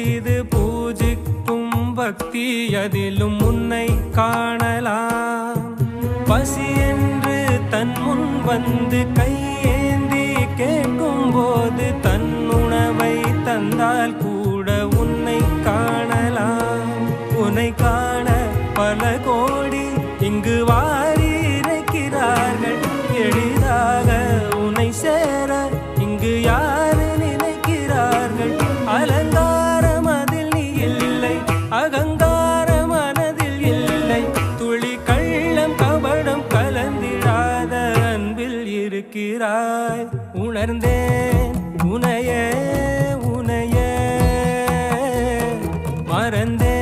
செய்து பூஜிக்கும் பக்தி அதிலும் உன்னை காணலாம். பசி என்று தன் முன் வந்து கையேந்தி கேட்கும் போது தன் உணவை தந்தால் கூட உன்னை காணலாம். உன்னை காண பல கோடி இங்கு வாரி இறைக்கிறார்கள். எளிதாக உன்னை சேர இங்கு யாரு நினைக்கிறார்கள். அலங்காரம் அதில் நீ இல்லை, அகங்கார மனதில் இல்லை. துளி கள்ளம் கபடம் கலந்திடாத அன்பில் இருக்கிறாய். உணர்ந்தேன் உனையே உனையே மறந்தேன்